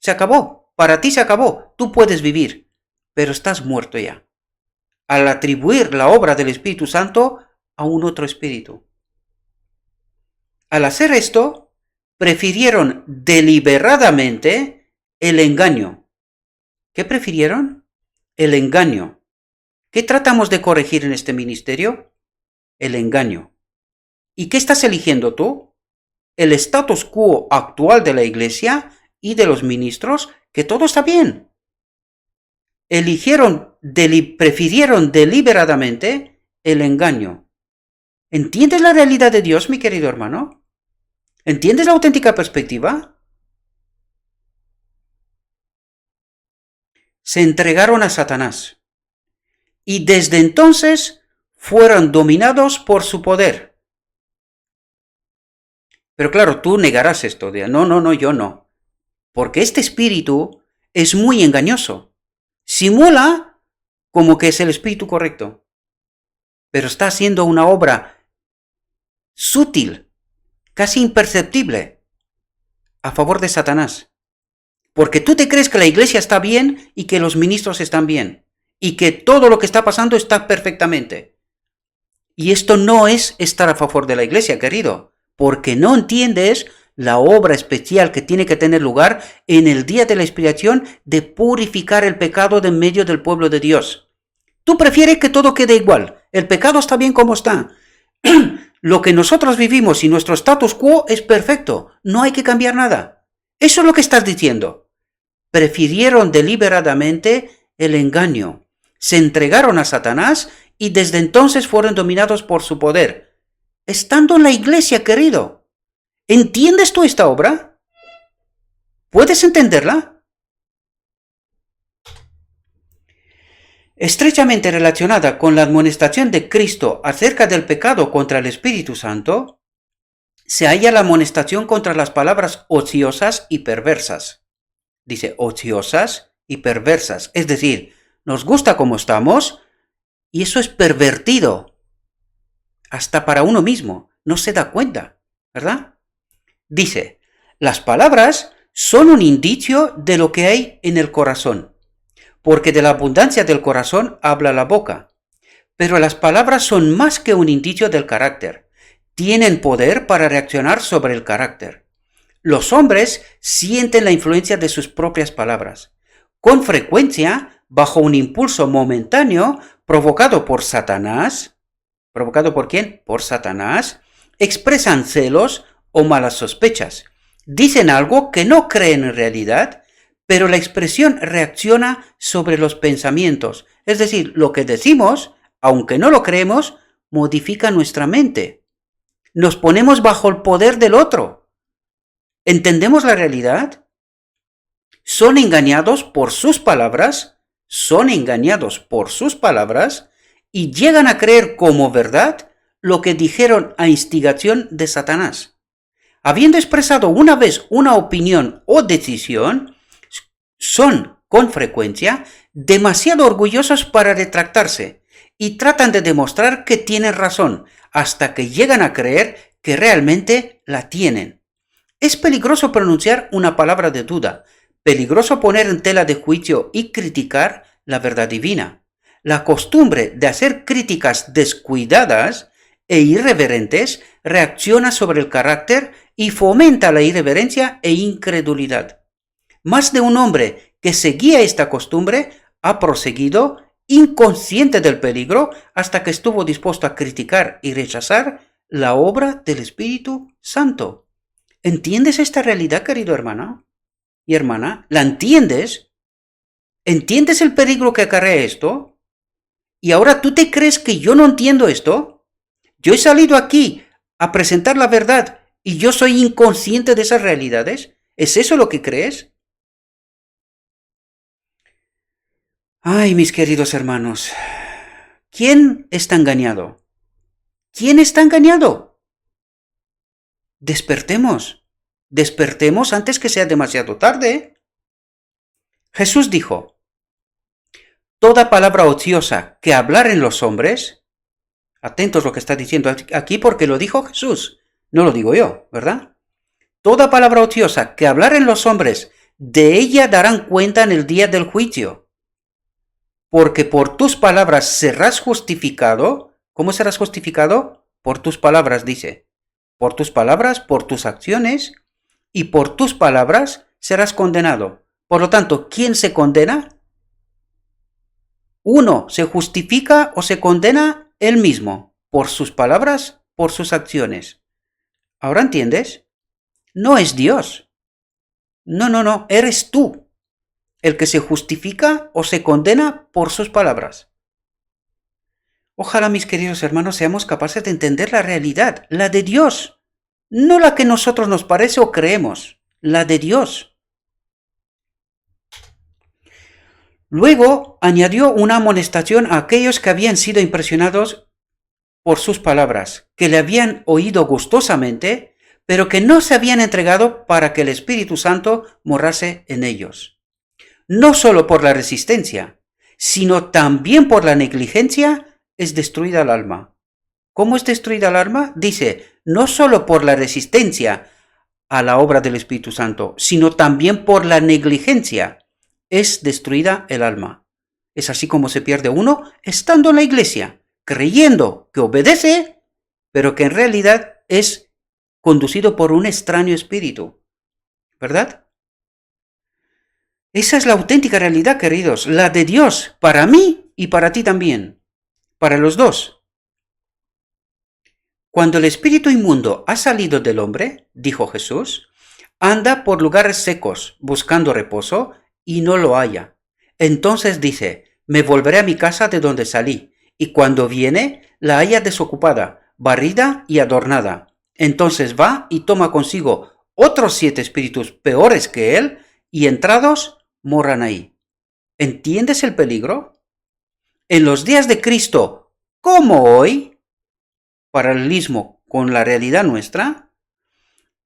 Se acabó. Para ti se acabó. Tú puedes vivir, pero estás muerto ya. Al atribuir la obra del Espíritu Santo a un otro espíritu. Al hacer esto, prefirieron deliberadamente el engaño. ¿Qué prefirieron? El engaño. ¿Qué tratamos de corregir en este ministerio? El engaño. ¿Y qué estás eligiendo tú? El status quo actual de la iglesia y de los ministros, que todo está bien. Prefirieron deliberadamente el engaño. ¿Entiendes la realidad de Dios, mi querido hermano? ¿Entiendes la auténtica perspectiva? Se entregaron a Satanás y desde entonces fueron dominados por su poder. Pero claro, tú negarás esto. No, yo no. Porque este espíritu es muy engañoso. Simula como que es el espíritu correcto. Pero está haciendo una obra sutil, casi imperceptible, a favor de Satanás. Porque tú te crees que la iglesia está bien y que los ministros están bien. Y que todo lo que está pasando está perfectamente. Y esto no es estar a favor de la iglesia, querido. Porque no entiendes la obra especial que tiene que tener lugar en el día de la expiación de purificar el pecado de en medio del pueblo de Dios. Tú prefieres que todo quede igual. El pecado está bien como está. Lo que nosotros vivimos y nuestro status quo es perfecto. No hay que cambiar nada. Eso es lo que estás diciendo. Prefirieron deliberadamente el engaño. Se entregaron a Satanás y desde entonces fueron dominados por su poder. Estando en la iglesia, querido. ¿Entiendes tú esta obra? ¿Puedes entenderla? Estrechamente relacionada con la amonestación de Cristo acerca del pecado contra el Espíritu Santo, se halla la amonestación contra las palabras ociosas y perversas. Dice ociosas y perversas, es decir, nos gusta como estamos y eso es pervertido. Hasta para uno mismo, no se da cuenta, ¿verdad? Dice, las palabras son un indicio de lo que hay en el corazón, porque de la abundancia del corazón habla la boca. Pero las palabras son más que un indicio del carácter. Tienen poder para reaccionar sobre el carácter. Los hombres sienten la influencia de sus propias palabras. Con frecuencia, bajo un impulso momentáneo provocado por Satanás, ¿provocado por quién? Por Satanás, expresan celos o malas sospechas. Dicen algo que no creen en realidad, pero la expresión reacciona sobre los pensamientos. Es decir, lo que decimos, aunque no lo creemos, modifica nuestra mente. Nos ponemos bajo el poder del otro. ¿Entendemos la realidad? Son engañados por sus palabras, y llegan a creer como verdad lo que dijeron a instigación de Satanás. Habiendo expresado una vez una opinión o decisión, son, con frecuencia, demasiado orgullosos para retractarse y tratan de demostrar que tienen razón hasta que llegan a creer que realmente la tienen. Es peligroso pronunciar una palabra de duda, peligroso poner en tela de juicio y criticar la verdad divina. La costumbre de hacer críticas descuidadas e irreverentes reacciona sobre el carácter y fomenta la irreverencia e incredulidad. Más de un hombre que seguía esta costumbre ha proseguido, inconsciente del peligro, hasta que estuvo dispuesto a criticar y rechazar la obra del Espíritu Santo. ¿Entiendes esta realidad, querido hermano y hermana? ¿La entiendes? ¿Entiendes el peligro que acarrea esto? ¿Y ahora tú te crees que yo no entiendo esto? Yo he salido aquí a presentar la verdad y yo soy inconsciente de esas realidades. ¿Es eso lo que crees? Ay, mis queridos hermanos, ¿quién está engañado? ¿Quién está engañado? Despertemos antes que sea demasiado tarde. Jesús dijo, toda palabra ociosa que hablaren los hombres, Atentos lo que está diciendo aquí porque lo dijo Jesús, no lo digo yo, ¿verdad? Toda palabra ociosa que hablaren los hombres, de ella darán cuenta en el día del juicio. Porque por tus palabras serás justificado. ¿Cómo serás justificado? Por tus palabras, dice. Por tus palabras, por tus acciones, y por tus palabras serás condenado. Por lo tanto, ¿quién se condena? Uno se justifica o se condena él mismo, por sus palabras, por sus acciones. ¿Ahora entiendes? No es Dios. No, eres tú el que se justifica o se condena por sus palabras. Ojalá, mis queridos hermanos, seamos capaces de entender la realidad, la de Dios, no la que nosotros nos parece o creemos, la de Dios. Luego añadió una amonestación a aquellos que habían sido impresionados por sus palabras, que le habían oído gustosamente, pero que no se habían entregado para que el Espíritu Santo morase en ellos. No solo por la resistencia, sino también por la negligencia, es destruida el alma. ¿Cómo es destruida el alma? Dice, no solo por la resistencia a la obra del Espíritu Santo, sino también por la negligencia, es destruida el alma. Es así como se pierde uno estando en la iglesia, creyendo que obedece, pero que en realidad es conducido por un extraño espíritu. ¿Verdad? Esa es la auténtica realidad, queridos, la de Dios, para mí y para ti también, para los dos. Cuando el espíritu inmundo ha salido del hombre, dijo Jesús, anda por lugares secos, buscando reposo, y no lo halla. Entonces dice, me volveré a mi casa de donde salí, y cuando viene, la halla desocupada, barrida y adornada. Entonces va y toma consigo otros 7 espíritus peores que él, y entrados, moran ahí. ¿Entiendes el peligro? En los días de Cristo, como hoy, paralelismo con la realidad nuestra,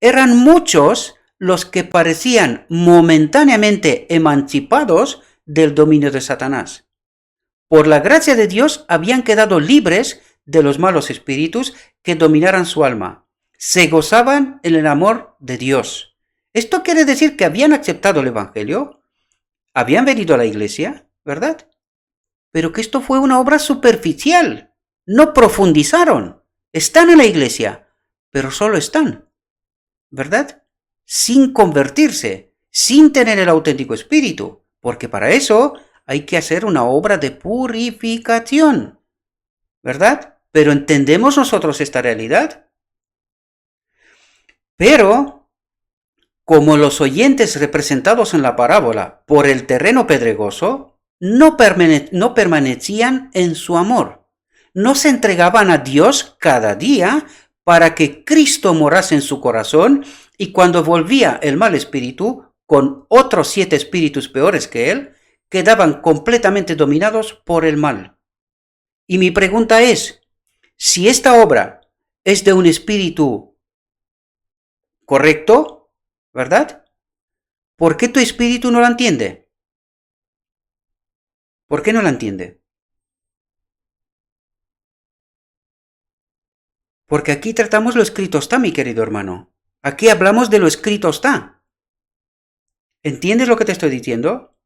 eran muchos los que parecían momentáneamente emancipados del dominio de Satanás. Por la gracia de Dios habían quedado libres de los malos espíritus que dominaran su alma. Se gozaban en el amor de Dios. Esto quiere decir que habían aceptado el Evangelio, habían venido a la iglesia, ¿verdad? Pero que esto fue una obra superficial. No profundizaron. Están en la iglesia, pero solo están, ¿verdad? Sin convertirse, sin tener el auténtico espíritu, porque para eso hay que hacer una obra de purificación, ¿verdad? Pero ¿entendemos nosotros esta realidad? Pero, como los oyentes representados en la parábola por el terreno pedregoso, no permanecían en su amor, no se entregaban a Dios cada día para que Cristo morase en su corazón, y cuando volvía el mal espíritu, con otros 7 espíritus peores que él, quedaban completamente dominados por el mal. Y mi pregunta es, si esta obra es de un espíritu correcto, ¿verdad? ¿Por qué tu espíritu no la entiende? ¿Por qué no la entiende? Porque aquí tratamos lo escrito está, mi querido hermano. Aquí hablamos de lo escrito está. ¿Entiendes lo que te estoy diciendo?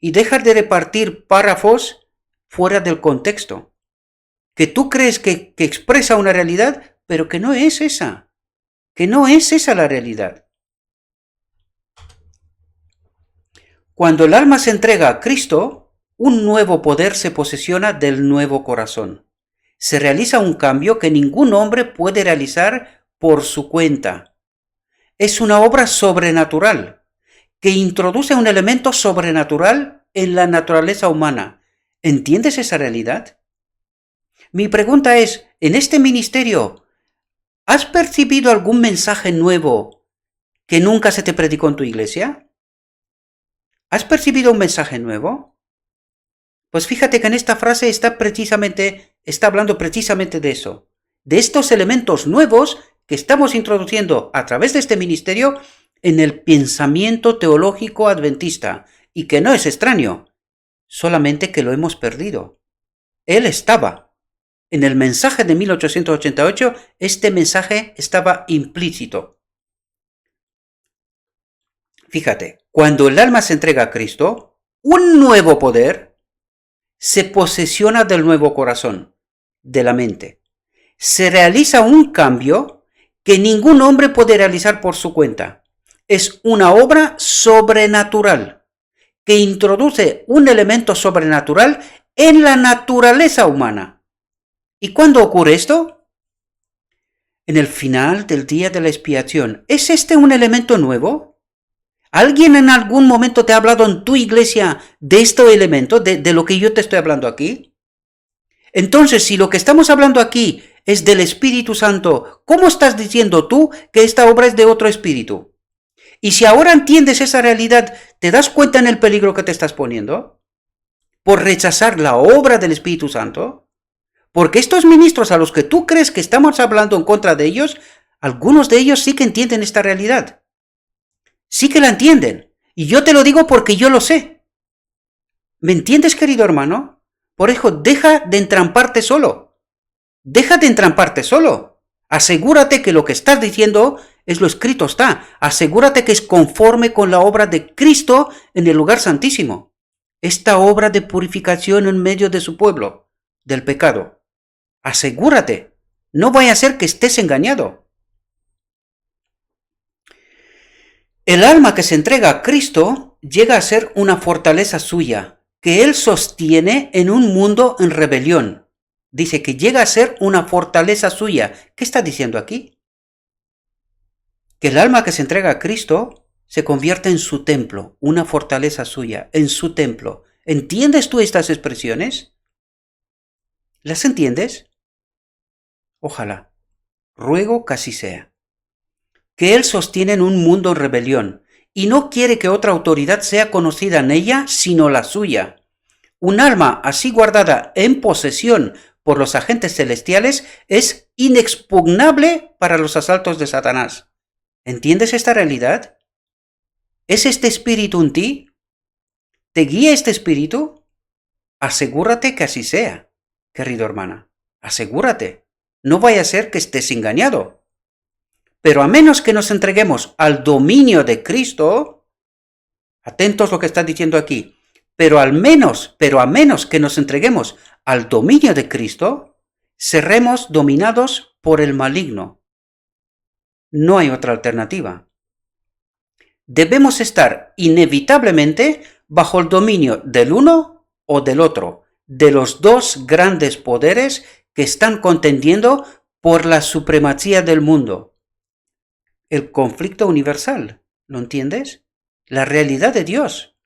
Y dejar de repartir párrafos fuera del contexto. Que tú crees que expresa una realidad, pero que no es esa. Que no es esa la realidad. Cuando el alma se entrega a Cristo, un nuevo poder se posesiona del nuevo corazón. Se realiza un cambio que ningún hombre puede realizar por su cuenta. Es una obra sobrenatural, que introduce un elemento sobrenatural en la naturaleza humana. ¿Entiendes esa realidad? Mi pregunta es, en este ministerio, ¿has percibido algún mensaje nuevo que nunca se te predicó en tu iglesia? ¿Has percibido un mensaje nuevo? Pues fíjate que en esta frase está hablando precisamente de eso, de estos elementos nuevos que estamos introduciendo a través de este ministerio en el pensamiento teológico adventista, y que no es extraño, solamente que lo hemos perdido. Él estaba, En el mensaje de 1888, este mensaje estaba implícito. Fíjate, cuando el alma se entrega a Cristo, un nuevo poder se posesiona del nuevo corazón, de la mente. Se realiza un cambio que ningún hombre puede realizar por su cuenta. Es una obra sobrenatural que introduce un elemento sobrenatural en la naturaleza humana. ¿Y cuándo ocurre esto? En el final del día de la expiación. ¿Es este un elemento nuevo? ¿Alguien en algún momento te ha hablado en tu iglesia de este elemento, de lo que yo te estoy hablando aquí? Entonces, si lo que estamos hablando aquí es del Espíritu Santo, ¿cómo estás diciendo tú que esta obra es de otro espíritu? Y si ahora entiendes esa realidad, ¿te das cuenta en el peligro que te estás poniendo? Por rechazar la obra del Espíritu Santo. Porque estos ministros a los que tú crees que estamos hablando en contra de ellos, algunos de ellos sí que entienden esta realidad. Sí que la entienden. Y yo te lo digo porque yo lo sé. ¿Me entiendes, querido hermano? Por eso, deja de entramparte solo. Deja de entramparte solo. Asegúrate que lo que estás diciendo es lo escrito está. Asegúrate que es conforme con la obra de Cristo en el lugar santísimo. Esta obra de purificación en medio de su pueblo, del pecado. Asegúrate. No vaya a ser que estés engañado. El alma que se entrega a Cristo llega a ser una fortaleza suya, que Él sostiene en un mundo en rebelión. Dice que llega a ser una fortaleza suya. ¿Qué está diciendo aquí? Que el alma que se entrega a Cristo se convierte en su templo, una fortaleza suya, en su templo. ¿Entiendes tú estas expresiones? ¿Las entiendes? Ojalá. Ruego que así sea. Que Él sostiene en un mundo en rebelión y no quiere que otra autoridad sea conocida en ella sino la suya. Un alma así guardada en posesión por los agentes celestiales es inexpugnable para los asaltos de Satanás. ¿Entiendes esta realidad? ¿Es este espíritu en ti? ¿Te guía este espíritu? Asegúrate que así sea, querido hermana. Asegúrate. No vaya a ser que estés engañado. Pero a menos que nos entreguemos al dominio de Cristo, atentos a lo que está diciendo aquí, pero a menos que nos entreguemos al dominio de Cristo, seremos dominados por el maligno. No hay otra alternativa. Debemos estar inevitablemente bajo el dominio del uno o del otro, de los dos grandes poderes que están contendiendo por la supremacía del mundo. El conflicto universal, ¿lo entiendes? La realidad de Dios.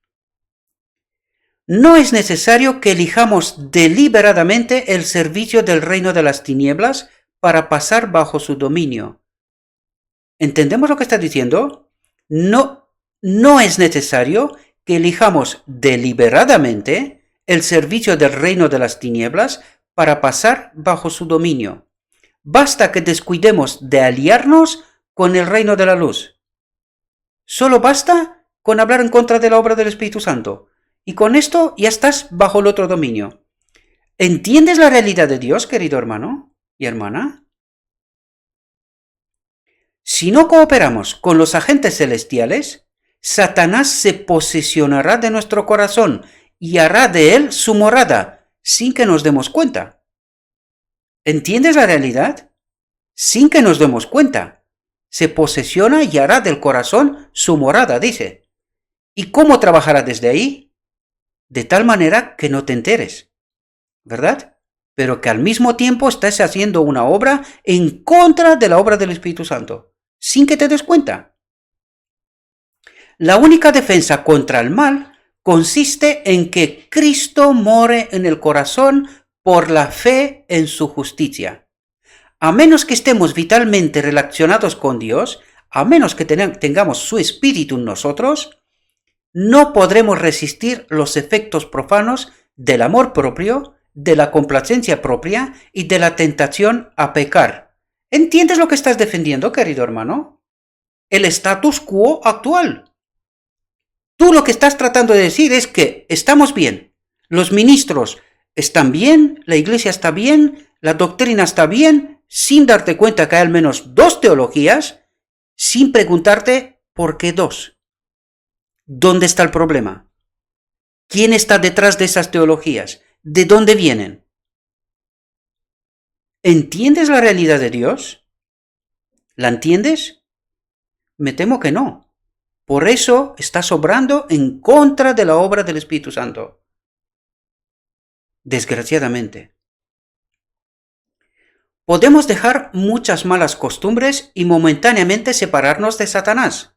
No es necesario que elijamos deliberadamente el servicio del reino de las tinieblas para pasar bajo su dominio. ¿Entendemos lo que está diciendo? No es necesario que elijamos deliberadamente el servicio del reino de las tinieblas para pasar bajo su dominio. Basta que descuidemos de aliarnos con el reino de la luz. Solo basta con hablar en contra de la obra del Espíritu Santo. Y con esto ya estás bajo el otro dominio. ¿Entiendes la realidad de Dios, querido hermano y hermana? Si no cooperamos con los agentes celestiales, Satanás se posesionará de nuestro corazón y hará de él su morada, sin que nos demos cuenta. ¿Entiendes la realidad? Sin que nos demos cuenta. Se posesiona y hará del corazón su morada, dice. ¿Y cómo trabajará desde ahí? De tal manera que no te enteres, ¿verdad? Pero que al mismo tiempo estás haciendo una obra en contra de la obra del Espíritu Santo, sin que te des cuenta. La única defensa contra el mal consiste en que Cristo more en el corazón por la fe en su justicia. A menos que estemos vitalmente relacionados con Dios, a menos que tengamos su espíritu en nosotros, no podremos resistir los efectos profanos del amor propio, de la complacencia propia y de la tentación a pecar. ¿Entiendes lo que estás defendiendo, querido hermano? El status quo actual. Tú lo que estás tratando de decir es que estamos bien. Los ministros están bien, la iglesia está bien, la doctrina está bien, sin darte cuenta que hay al menos dos teologías, sin preguntarte por qué dos. ¿Dónde está el problema? ¿Quién está detrás de esas teologías? ¿De dónde vienen? ¿Entiendes la realidad de Dios? ¿La entiendes? Me temo que no. Por eso estás obrando en contra de la obra del Espíritu Santo. Desgraciadamente. Podemos dejar muchas malas costumbres y momentáneamente separarnos de Satanás,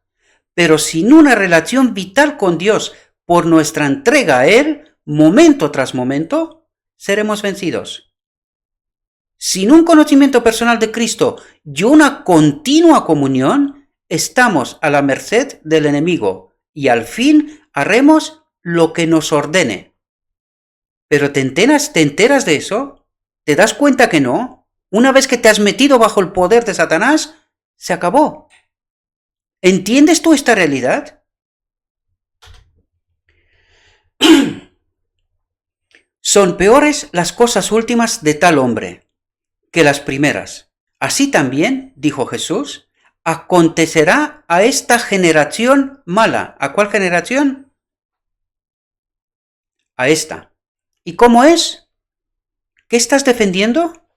pero sin una relación vital con Dios por nuestra entrega a Él, momento tras momento, seremos vencidos. Sin un conocimiento personal de Cristo y una continua comunión, estamos a la merced del enemigo y al fin haremos lo que nos ordene. ¿Pero te enteras de eso? ¿Te das cuenta que no? Una vez que te has metido bajo el poder de Satanás, se acabó. ¿Entiendes tú esta realidad? Son peores las cosas últimas de tal hombre que las primeras. Así también, dijo Jesús, acontecerá a esta generación mala. ¿A cuál generación? A esta. ¿Y cómo es? ¿Qué estás defendiendo?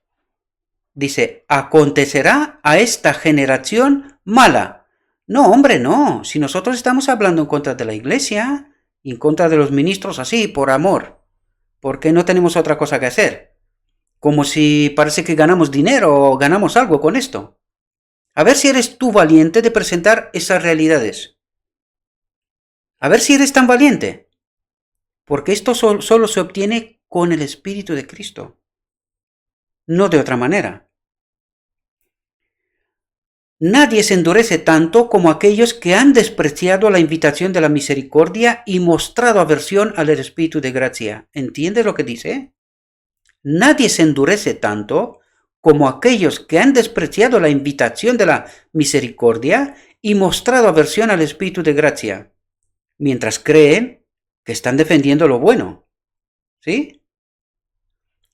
Dice, acontecerá a esta generación mala. No, hombre, no. Si nosotros estamos hablando en contra de la iglesia y en contra de los ministros así, por amor, porque no tenemos otra cosa que hacer. Como si parece que ganamos dinero o ganamos algo con esto. A ver si eres tú valiente de presentar esas realidades. A ver si eres tan valiente. Porque esto solo se obtiene con el Espíritu de Cristo. No de otra manera. Nadie se endurece tanto como aquellos que han despreciado la invitación de la misericordia y mostrado aversión al Espíritu de gracia. ¿Entiendes lo que dice? Nadie se endurece tanto como aquellos que han despreciado la invitación de la misericordia y mostrado aversión al Espíritu de gracia, mientras creen que están defendiendo lo bueno. ¿Sí?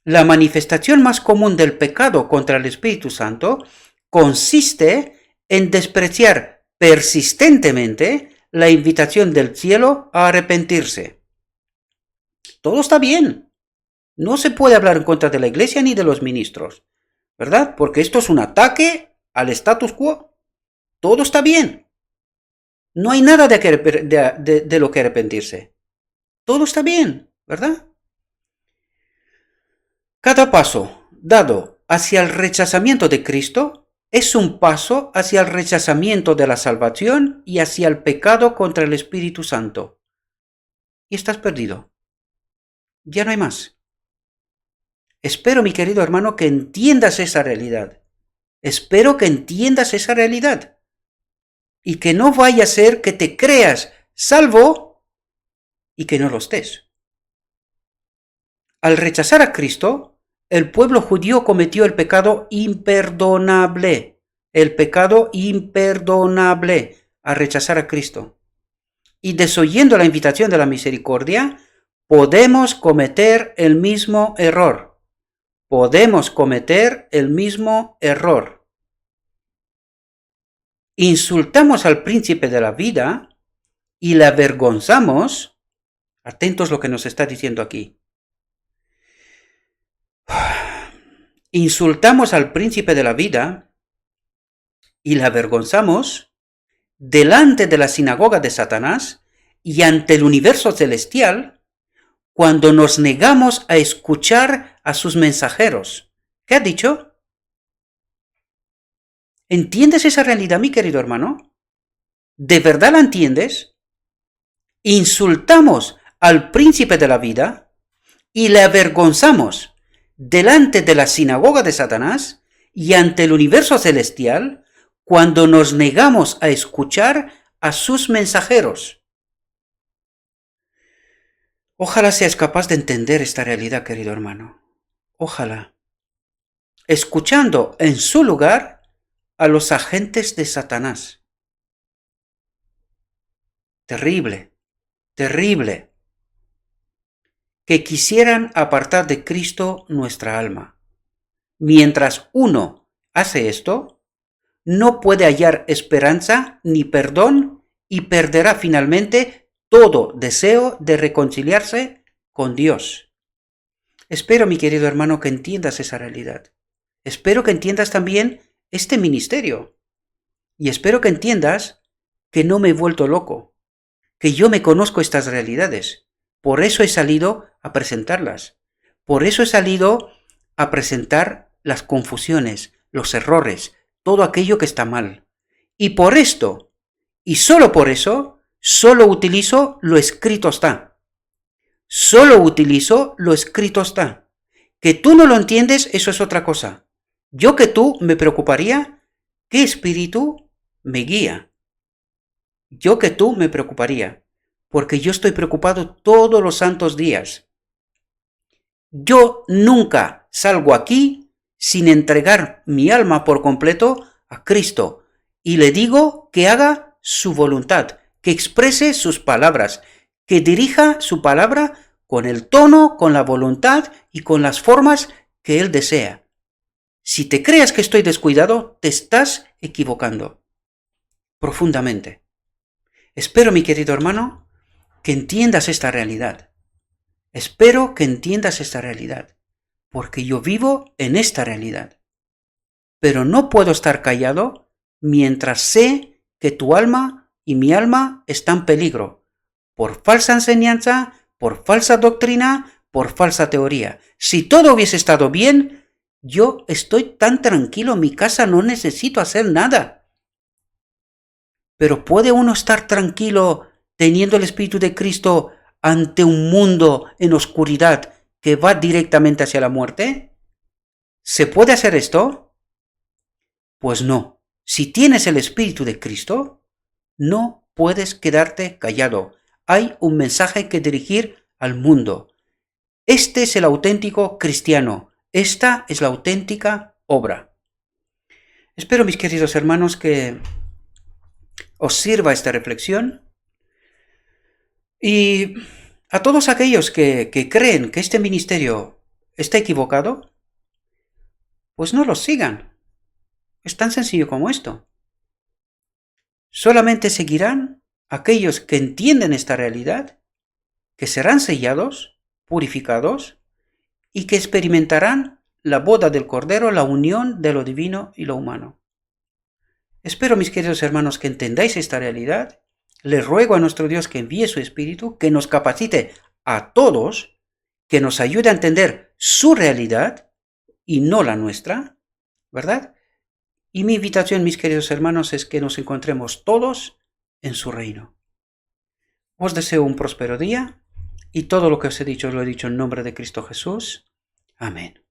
La manifestación más común del pecado contra el Espíritu Santo consiste en despreciar persistentemente la invitación del cielo a arrepentirse. Todo está bien. No se puede hablar en contra de la iglesia ni de los ministros, ¿verdad? Porque esto es un ataque al status quo. Todo está bien. No hay nada de lo que arrepentirse. Todo está bien, ¿verdad? Cada paso dado hacia el rechazamiento de Cristo es un paso hacia el rechazamiento de la salvación y hacia el pecado contra el Espíritu Santo. Y estás perdido. Ya no hay más. Espero, mi querido hermano, que entiendas esa realidad. Espero que entiendas esa realidad. Y que no vaya a ser que te creas salvo y que no lo estés. Al rechazar a Cristo, el pueblo judío cometió el pecado imperdonable. El pecado imperdonable al rechazar a Cristo. Y desoyendo la invitación de la misericordia, podemos cometer el mismo error. Podemos cometer el mismo error. Insultamos al príncipe de la vida y le avergonzamos. Atentos a lo que nos está diciendo aquí. Insultamos al príncipe de la vida y le avergonzamos delante de la sinagoga de Satanás y ante el universo celestial cuando nos negamos a escuchar a sus mensajeros. ¿Qué ha dicho? ¿Entiendes esa realidad, mi querido hermano? ¿De verdad la entiendes? Insultamos al príncipe de la vida y le avergonzamos delante de la sinagoga de Satanás y ante el universo celestial cuando nos negamos a escuchar a sus mensajeros. Ojalá seas capaz de entender esta realidad, querido hermano. Ojalá. Escuchando en su lugar a los agentes de Satanás. Terrible, terrible. que quisieran apartar de Cristo nuestra alma. Mientras uno hace esto, no puede hallar esperanza ni perdón y perderá finalmente todo deseo de reconciliarse con Dios. Espero, mi querido hermano, que entiendas esa realidad. Espero que entiendas también este ministerio. Y espero que entiendas que no me he vuelto loco, que yo me conozco estas realidades. Por eso he salido a presentarlas. Por eso he salido a presentar las confusiones, los errores, todo aquello que está mal. Y por esto, y solo por eso, solo utilizo lo escrito está. Solo utilizo lo escrito está. Que tú no lo entiendes, eso es otra cosa. Yo que tú me preocuparía, ¿qué espíritu me guía? Yo que tú me preocuparía, porque yo estoy preocupado todos los santos días. Yo nunca salgo aquí sin entregar mi alma por completo a Cristo y le digo que haga su voluntad, que exprese sus palabras, que dirija su palabra con el tono, con la voluntad y con las formas que Él desea. Si te creas que estoy descuidado, te estás equivocando profundamente. Espero, mi querido hermano, que entiendas esta realidad. Espero que entiendas esta realidad, porque yo vivo en esta realidad. Pero no puedo estar callado mientras sé que tu alma y mi alma están en peligro, por falsa enseñanza, por falsa doctrina, por falsa teoría. Si todo hubiese estado bien, yo estoy tan tranquilo en mi casa, no necesito hacer nada. Pero ¿puede uno estar tranquilo teniendo el Espíritu de Cristo ante un mundo en oscuridad que va directamente hacia la muerte? ¿Se puede hacer esto? Pues no. Si tienes el Espíritu de Cristo, no puedes quedarte callado. Hay un mensaje que dirigir al mundo. Este es el auténtico cristiano. Esta es la auténtica obra. Espero, mis queridos hermanos, que os sirva esta reflexión. Y a todos aquellos que creen que este ministerio está equivocado, pues no los sigan. Es tan sencillo como esto. Solamente seguirán aquellos que entienden esta realidad, que serán sellados, purificados, y que experimentarán la boda del Cordero, la unión de lo divino y lo humano. Espero, mis queridos hermanos, que entendáis esta realidad. Les ruego a nuestro Dios que envíe su Espíritu, que nos capacite a todos, que nos ayude a entender su realidad y no la nuestra, ¿verdad? Y mi invitación, mis queridos hermanos, es que nos encontremos todos en su reino. Os deseo un próspero día y todo lo que os he dicho lo he dicho en nombre de Cristo Jesús. Amén.